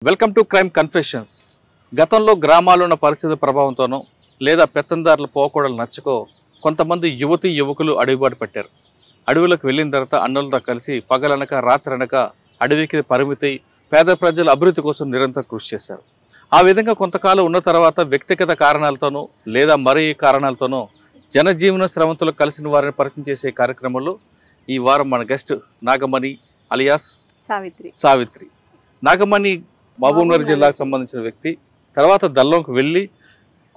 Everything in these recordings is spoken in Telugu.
Welcome to crime confessions. గతంలో గ్రామాల్లో ఉన్న పరిస్థితి ప్రభావంతోనో లేదా పెత్తందారుల పోకూడలు నచ్చకో కొంతమంది యువతీ యువకులు అడవిబాటు పెట్టారు. అడవులకు వెళ్ళిన తర్వాత అన్నులతో కలిసి పగలనక రాత్రనక అడవికి పరిమితి పేద ప్రజల అభివృద్ధి కోసం నిరంతరం కృషి చేశారు. ఆ విధంగా కొంతకాలం ఉన్న తర్వాత వ్యక్తిగత కారణాలతోనో లేదా మరే కారణాలతోనో జనజీవన శ్రవంతులు కలిసిన వారిని పరిచయం చేసే కార్యక్రమంలో ఈ వారం మన గెస్ట్ నాగమణి అలియాస్ సావిత్రి. నాగమణి మహబూబ్నగర్ జిల్లాకు సంబంధించిన వ్యక్తి. తర్వాత దల్లంకు వెళ్ళి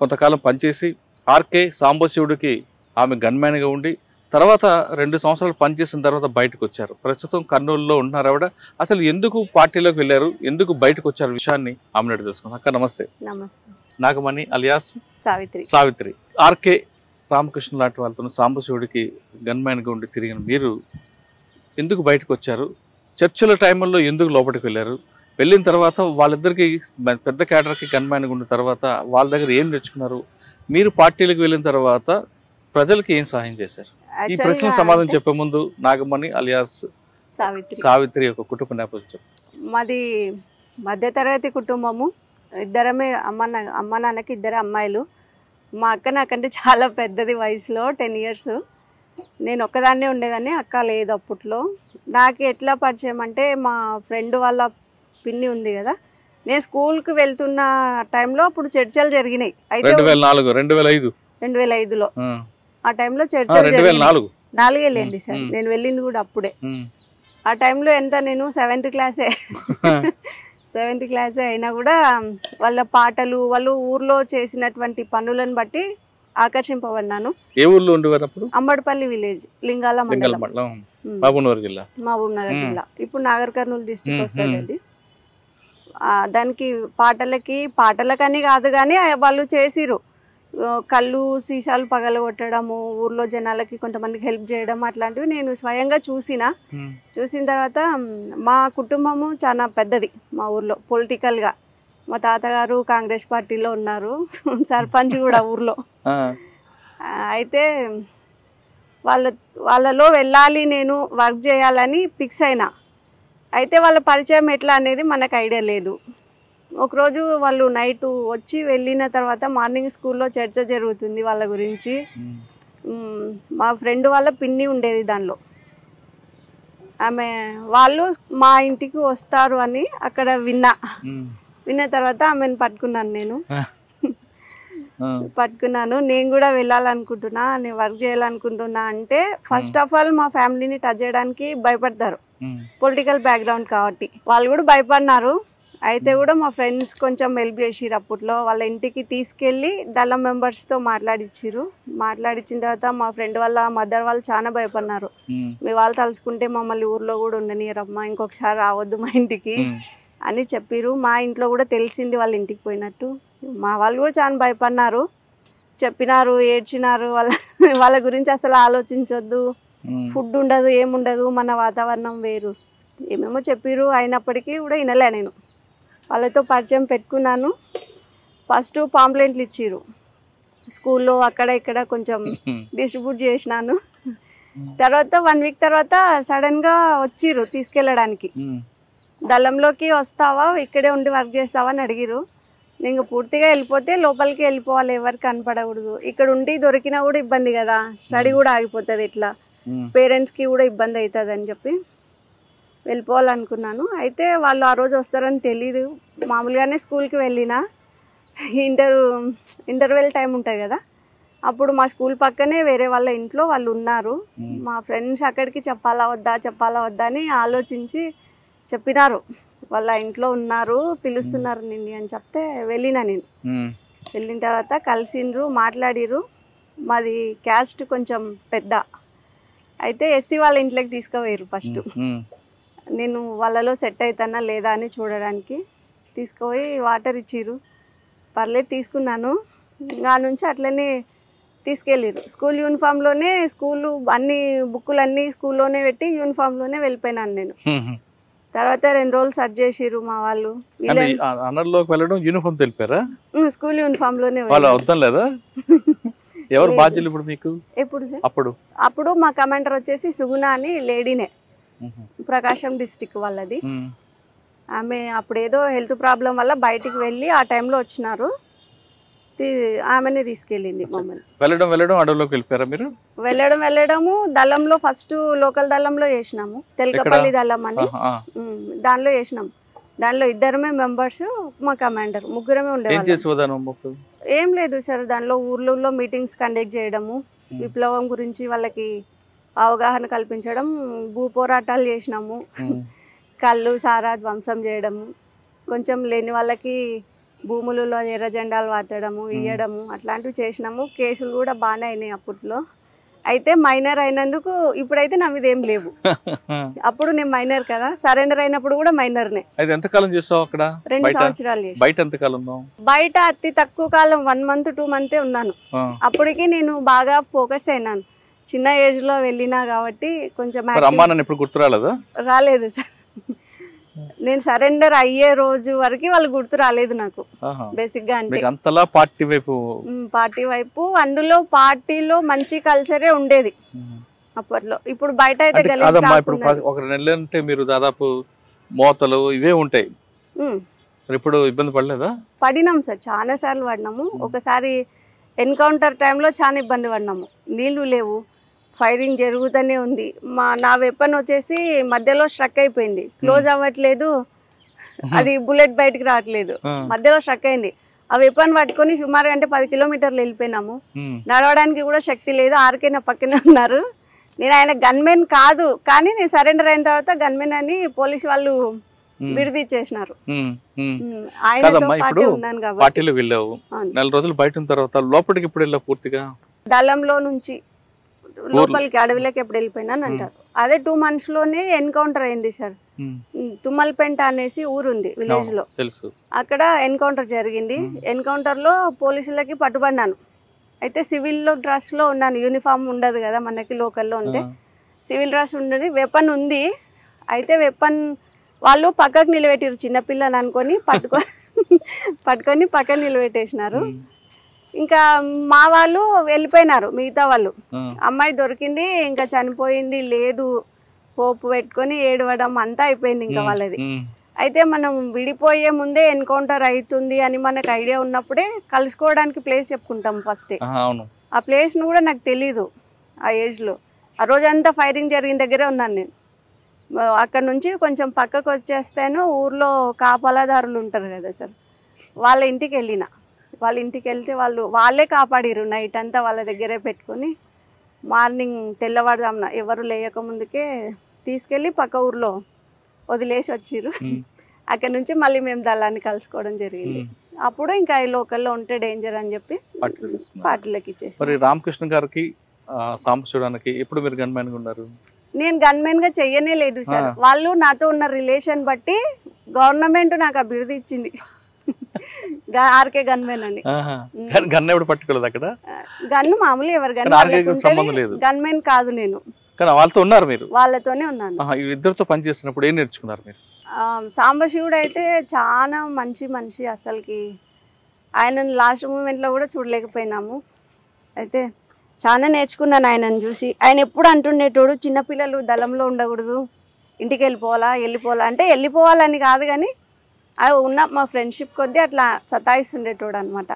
కొంతకాలం పనిచేసి ఆర్కే సాంబశివుడికి ఆమె గన్మ్యాన్గా ఉండి తర్వాత 2 సంవత్సరాలు పనిచేసిన తర్వాత బయటకు వచ్చారు. ప్రస్తుతం కర్నూలులో ఉంటున్నారు ఆవిడ. అసలు ఎందుకు పార్టీలోకి వెళ్ళారు, ఎందుకు బయటకు వచ్చారు విషయాన్ని ఆమె తెలుసుకున్నాం. అక్క నమస్తే. నాగమణి అలియాస్ సావిత్రి. ఆర్కే రామకృష్ణ లాంటి వాళ్ళతో సాంబశివుడికి గన్మ్యాన్గా ఉండి తిరిగిన మీరు ఎందుకు బయటకు వచ్చారు? చర్చల టైంలో ఎందుకు లోపలికి వెళ్ళారు? వెళ్ళిన తర్వాత వాళ్ళిద్దరికి పెద్ద క్యాడర్కి గన్మ్యాన్గా ఉన్న తర్వాత వాళ్ళ దగ్గర ఏం తెచ్చుకున్నారు? మీరు పార్టీలకు వెళ్ళిన తర్వాత ప్రజలకి ఏం సహాయం చేశారు? ఈ ప్రశ్నకు సమాధానం చెప్పే ముందు నాగమణి అలియాస్ సావిత్రి యొక్క కుటుంబ నేపథ్యం. మాది మధ్యతరగతి కుటుంబము. ఇద్దరమే అమ్మ నాన్నకి 2 అమ్మాయిలు. మా అక్క నాకంటే చాలా పెద్దది వయసులో 10 years. నేను ఒక్కదాన్నే ఉండేదాన్ని, అక్క లేదు అప్పట్లో. నాకు ఎట్లా పరిచయం అంటే మా ఫ్రెండ్ వాళ్ళ పిన్ని ఉంది కదా, నేను స్కూల్కి వెళ్తున్న టైంలో అప్పుడు చర్చలు జరిగినాయి. అయితే 2005లో ఆ టైంలో చర్చలు 4 ఏళ్ళండి సార్, నేను వెళ్ళింది కూడా అప్పుడే. ఆ టైంలో ఎంత నేను 7th క్లాసే 7th క్లాసే అయినా కూడా వాళ్ళ పాటలు, వాళ్ళు ఊర్లో చేసినటువంటి పనులను బట్టి ఆకర్షింపబడినాను. ఏ ఊర్లో ఉండేవారు అప్పుడు? అమ్మడిపల్లి విలేజ్, లింగాల మండలం, మహబూబ్నగర్ జిల్లా. ఇప్పుడు నాగర్ కర్నూలు డిస్ట్రిక్ట్ వస్తుంది అది. దానికి పాటలకని కాదు కానీ వాళ్ళు చేసిరు. కళ్ళు సీసాలు పగలగొట్టడము, ఊర్లో జనాలకి కొంతమందికి హెల్ప్ చేయడం, అట్లాంటివి నేను స్వయంగా చూసిన తర్వాత మా కుటుంబము చాలా పెద్దది మా ఊర్లో పొలిటికల్గా. మా తాతగారు కాంగ్రెస్ పార్టీలో ఉన్నారు, సర్పంచ్ కూడా ఊర్లో. అయితే వాళ్ళలో వెళ్ళాలి, నేను వర్క్ చేయాలని ఫిక్స్ అయినా. అయితే వాళ్ళ పరిచయం ఎట్లా అనేది మనకు ఐడియా లేదు. ఒకరోజు వాళ్ళు నైట్ వచ్చి వెళ్ళిన తర్వాత మార్నింగ్ స్కూల్లో చర్చ జరుగుతుంది వాళ్ళ గురించి. మా ఫ్రెండ్ వాళ్ళ పిన్ని ఉండేది దానిలో. వాళ్ళు మా ఇంటికి వస్తారు అని అక్కడ విన్న తర్వాత ఆమెను పట్టుకున్నాను. నేను కూడా వెళ్ళాలనుకుంటున్నా, నేను వర్క్ చేయాలనుకుంటున్నా అంటే ఫస్ట్ ఆఫ్ ఆల్ మా ఫ్యామిలీని టచ్ చేయడానికి భయపడతారు, పొలిటికల్ బ్యాక్గ్రౌండ్ కాబట్టి. వాళ్ళు కూడా భయపడినారు. అయితే కూడా మా ఫ్రెండ్స్ కొంచెం హెల్ప్ చేసిరు. అప్పట్లో వాళ్ళ ఇంటికి తీసుకెళ్ళి దళం మెంబర్స్తో మాట్లాడించిన తర్వాత మా ఫ్రెండ్ వాళ్ళ మదర్ వాళ్ళు చాలా భయపడినారు. మీ వాళ్ళు తలుచుకుంటే మమ్మల్ని ఊర్లో కూడా ఉండనియరమ్మా, ఇంకొకసారి రావద్దు మా ఇంటికి అని చెప్పిరు. మా ఇంట్లో కూడా తెలిసింది వాళ్ళ ఇంటికి పోయినట్టు. మా వాళ్ళు కూడా చాలా భయపడినారు, చెప్పినారు, ఏడ్చినారు. వాళ్ళ గురించి అసలు ఆలోచించొద్దు, ఫుడ్ ఉండదు, ఏముండదు, మన వాతావరణం వేరు, ఏమేమో చెప్పిరు. అయినప్పటికీ కూడా వినలే. నేను వాళ్ళతో పరిచయం పెట్టుకున్నాను. ఫస్ట్ పాంప్లెంట్లు ఇచ్చిరు స్కూల్లో, అక్కడ ఇక్కడ కొంచెం డిస్ట్రిబ్యూట్ చేసినాను. తర్వాత 1 week తర్వాత సడన్గా వచ్చిర్రు తీసుకెళ్ళడానికి. దళంలోకి వస్తావా, ఇక్కడే ఉండి వర్క్ చేస్తావా అని అడిగిరు. నేను పూర్తిగా వెళ్ళిపోతే లోపలికి వెళ్ళిపోవాలి, ఎవరికి కనపడకూడదు. ఇక్కడ ఉండి దొరికినా కూడా ఇబ్బంది కదా, స్టడీ కూడా ఆగిపోతుంది, ఇట్లా పేరెంట్స్కి కూడా ఇబ్బంది అవుతుంది అని చెప్పి వెళ్ళిపోవాలనుకున్నాను. అయితే వాళ్ళు ఆ రోజు వస్తారని తెలీదు. మామూలుగానే స్కూల్కి వెళ్ళిన ఇంటర్వెల్ టైం ఉంటుంది కదా, అప్పుడు మా స్కూల్ పక్కనే వేరే వాళ్ళ ఇంట్లో వాళ్ళు ఉన్నారు. మా ఫ్రెండ్స్ అక్కడికి చెప్పాలా వద్దా అని ఆలోచించి చెప్పినారు. వాళ్ళ ఇంట్లో ఉన్నారు, పిలుస్తున్నారు నిన్ను అని చెప్తే వెళ్ళిన. నేను వెళ్ళిన తర్వాత కలిసిండ్రు, మాట్లాడిరు. మాది క్యాస్ట్ కొంచెం పెద్ద, అయితే ఎస్సీ వాళ్ళ ఇంట్లోకి తీసుకుపోయారు. ఫస్ట్ నేను వాళ్ళలో సెట్ అవుతానా లేదా అని చూడడానికి తీసుకుపోయి వాటర్ ఇచ్చిర్రు. పర్లేదు తీసుకున్నాను. ఆ నుంచి అట్లనే తీసుకెళ్ళిరు. స్కూల్ యూనిఫామ్లోనే, అన్ని బుక్కులన్నీ స్కూల్లోనే పెట్టి యూనిఫామ్లోనే వెళ్ళిపోయినాను నేను. తర్వాత 2 రోజులు సెర్చ్ చేసిర్రు మా వాళ్ళు. స్కూల్ యూనిఫామ్లోనే. అప్పుడు మా కమాండర్ వచ్చేసి సుగుణ అని లేడీనే, ప్రకాశం డిస్టిక్ వాళ్ళది. ఆమె అప్పుడు ఏదో హెల్త్ ప్రాబ్లం వల్ల బయటికి వెళ్ళి ఆ టైంలో వచ్చినారు. ఆమెనే తీసుకెళ్ళింది మమ్మల్ని. వెళ్ళడం అడవిలోకి వెళ్ళిపోయారా మీరు? వెళ్ళడము దళంలో ఫస్ట్ లోకల్ దళంలో చేసినాము, తెలకపల్లి దళం అని. దానిలో చేసినాం. దానిలో 2 మెంబర్స్, మా కమాండర్, ముగ్గురమే ఉండేవాళ్ళం. ఏం లేదు సార్, దానిలో ఊర్లలో మీటింగ్స్ కండక్ట్ చేయడము, విప్లవం గురించి వాళ్ళకి అవగాహన కల్పించడం, భూ పోరాటాలు చేసినాము, కళ్ళు సారా ధ్వంసం చేయడము, కొంచెం లేని వాళ్ళకి భూములలో ఎర్ర జెండాలు వాతడము, ఇయ్యడము, అట్లాంటివి చేసినాము. కేసులు కూడా బాగానే అయినాయి అప్పట్లో. అయితే మైనర్ అయినందుకు ఇప్పుడైతే నా మీద ఏం లేవు. అప్పుడు నేను మైనర్ కదా, సరెండర్ అయినప్పుడు కూడా మైనర్నే. ఎంతకాలం చేసావు అక్కడ? 2 సంవత్సరాలు చేసి. బయట ఎంతకాలం? బయట అతి తక్కువ కాలం, 1 month 2 months ఉన్నాను. అప్పటికి నేను బాగా ఫోకస్ అయినాను. చిన్న ఏజ్ లో వెళ్ళినా కాబట్టి కొంచెం రాలేదు సార్. నేను సరెండర్ అయ్యే రోజు వరకు వాళ్ళు గుర్తు రాలేదు నాకు బేసిక్ గా. అంటే పార్టీ వైపు, అందులో పార్టీలో మంచి కల్చరే ఉండేది అప్పట్లో. ఇప్పుడు బయట అయితే మీరు దాదాపు మోతలు ఇవే ఉంటాయి. ఇప్పుడు ఇబ్బంది పడలేదా? పడినాం సార్, చాలా సార్లు పడినాము. ఒకసారి ఎన్కౌంటర్ టైంలో చాలా ఇబ్బంది పడినాము. నీళ్లు లేవు, ఫైరింగ్ జరుగుతూనే ఉంది. నా వెపన్ వచ్చేసి మధ్యలో స్ట్రక్ అయిపోయింది, క్లోజ్ అవ్వట్లేదు, అది బుల్లెట్ బయటకు రావట్లేదు, మధ్యలో స్ట్రక్ అయింది. ఆ వెపన్ పట్టుకొని సుమారు అంటే 10 kilometers వెళ్ళిపోయినాము. నడవడానికి కూడా శక్తి లేదు. ఆర్కే నా పక్కనే ఉన్నారు. నేను ఆయన గన్మెన్ కాదు, కానీ నేను సరెండర్ అయిన తర్వాత గన్మెన్ అని పోలీసు వాళ్ళు విడిదిచ్చేసినారు. దళంలో నుంచి లోపలికి అడవిలోకి ఎప్పుడు వెళ్ళిపోయినాను అంటారు. అదే 2 months లోనే ఎన్కౌంటర్ అయింది సార్. తుమ్మలపెంట అనేసి ఊరుంది విలేజ్ లో, అక్కడ ఎన్కౌంటర్ జరిగింది. ఎన్కౌంటర్ లో పోలీసులకి పట్టుబడినాను. అయితే సివిల్ డ్రెస్ లో ఉన్నాను, యూనిఫామ్ ఉండదు కదా మనకి లోకల్లో ఉంటే. సివిల్ డ్రెస్ ఉండదు, వెపన్ ఉంది. అయితే వెపన్ వాళ్ళు పక్కకు నిలబెట్టారు, చిన్నపిల్లని అనుకొని పట్టుకొని పక్కన నిలబెట్టేసినారు. ఇంకా మా వాళ్ళు వెళ్ళిపోయినారు, మిగతా వాళ్ళు. అమ్మాయి దొరికింది, ఇంకా చనిపోయింది లేదు, హోప్ పెట్టుకొని ఏడవడం అంతా అయిపోయింది ఇంకా వాళ్ళది. అయితే మనం విడిపోయే ముందే ఎన్కౌంటర్ అవుతుంది అని మనకు ఐడియా ఉన్నప్పుడే కలుసుకోవడానికి ప్లేస్ చెప్పుకుంటాం ఫస్టే. ఆ ప్లేస్ను కూడా నాకు తెలీదు ఆ ఏజ్లో. ఆ రోజంతా ఫైరింగ్ జరిగిన దగ్గరే ఉన్నాను నేను. అక్కడ నుంచి కొంచెం పక్కకు వచ్చేస్తాను, ఊర్లో కాపలాదారులు ఉంటారు కదా సార్, వాళ్ళ ఇంటికి వెళ్ళిన. వాళ్ళ ఇంటికి వెళ్తే వాళ్ళే కాపాడిరు. నైట్ అంతా వాళ్ళ దగ్గరే పెట్టుకొని మార్నింగ్ తెల్లవారుజామున ఎవరు లేయకముందుకే తీసుకెళ్ళి పక్క ఊర్లో వదిలేసి వచ్చిర్రు. అక్కడ నుంచి మళ్ళీ మేము దళాన్ని కలుసుకోవడం జరిగింది. అప్పుడు ఇంకా ఈ లోకల్లో ఉంటే డేంజర్ అని చెప్పి పార్టీలోకి ఇచ్చేసి. మరి రామకృష్ణ గారికి సాంబశివుడానికి ఎప్పుడు మీరు గన్మెన్ గా ఉన్నారు? నేను గన్మెన్ గా చెయ్యనే లేదు సార్. వాళ్ళు నాతో ఉన్న రిలేషన్ బట్టి గవర్నమెంట్ నాకు ఆ బిరుదు ఇచ్చింది, ఆర్కే గన్మెన్ అని. గన్ను మామూలు ఎవరు గన్మెన్ కాదు నేను. వాళ్ళతో ఉన్నారు మీరు? వాళ్ళతోనే ఉన్నాను. ఇద్దరితో పని చేస్తున్నప్పుడు ఏం నేర్చుకున్నారు మీరు? సాంబశివుడు అయితే చాలా మంచి మనిషి అసలుకి. ఆయనను లాస్ట్ మూమెంట్లో కూడా చూడలేకపోయినాము. అయితే చాలా నేర్చుకున్నాను ఆయనను చూసి. ఆయన ఎప్పుడు అంటుండేటోడు, చిన్నపిల్లలు దళంలో ఉండకూడదు, ఇంటికి వెళ్ళిపోవాలా అంటే వెళ్ళిపోవాలని కాదు, కానీ అది ఉన్న మా ఫ్రెండ్షిప్ కొద్దీ అట్లా సతాయిస్తుండేటోడు అనమాట.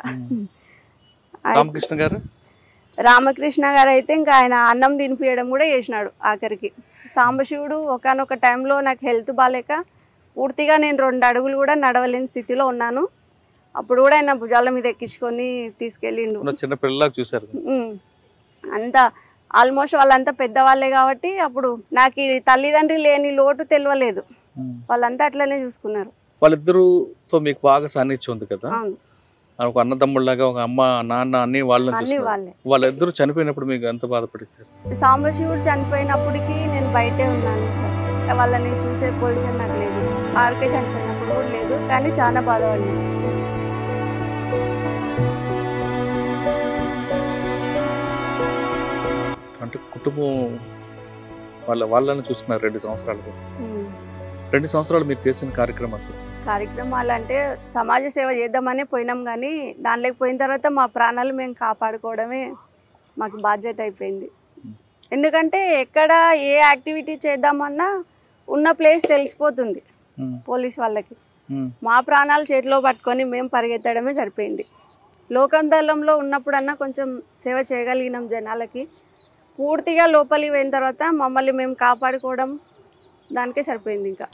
రామకృష్ణ గారు అయితే ఇంకా ఆయన అన్నం తినిపించడం కూడా చేసినాడు ఆఖరికి. సాంబశివుడు ఒకానొక టైంలో నాకు హెల్త్ బాగాలేక పూర్తిగా నేను 2 అడుగులు కూడా నడవలేని స్థితిలో ఉన్నాను. అప్పుడు కూడా ఆయన భుజాల మీద ఎక్కించుకొని తీసుకెళ్ళిండు. అంతా ఆల్మోస్ట్ వాళ్ళంతా పెద్దవాళ్ళే కాబట్టి అప్పుడు నాకు తల్లిదండ్రి లేని లోటు తెలియలేదు. వాళ్ళంతా అట్లనే చూసుకున్నారు. వాళ్ళిద్దరుతో మీకు బాగా సాన్నిధ్యం ఉంది కదా, ఒక అన్నదమ్ముళ్ళగా, ఒక అమ్మ నాన్న అన్ని వాళ్ళిద్దరు చనిపోయినప్పుడు మీకు ఎంత బాధపడింది? సాంబశివుడు చనిపోయినప్పటికీ నేను బయటే ఉన్నాను సార్. వాళ్ళని చూసే పొజిషన్ నాకు లేదు. ఆర్కే చనిపోయినప్పుడు కూడా లేదు, కానీ చాలా బాధపడినాను. అంటే కుటుంబం వాళ్ళని చూసుకున్నారు 2 సంవత్సరాలు. 2 సంవత్సరాలు మీరు చేసిన కార్యక్రమాలు అంటే సమాజ సేవ చేద్దామని పోయినాం, కానీ దానిలోకి పోయిన తర్వాత మా ప్రాణాలు మేము కాపాడుకోవడమే మాకు బాధ్యత అయిపోయింది. ఎందుకంటే ఎక్కడ ఏ యాక్టివిటీ చేద్దామన్నా ఉన్న ప్లేస్ తెలిసిపోతుంది. పోలీస్ వాళ్ళకి. మా ప్రాణాలు చేతిలో పట్టుకొని మేము పరిగెత్తడమే సరిపోయింది. లోకందలంలో ఉన్నప్పుడన్నా కొంచెం సేవ చేయగలిగినాం జనాలకి. పూర్తిగా లోపలికి పోయిన తర్వాత మమ్మల్ని మేము కాపాడుకోవడం దానికే సరిపోయింది ఇంకా.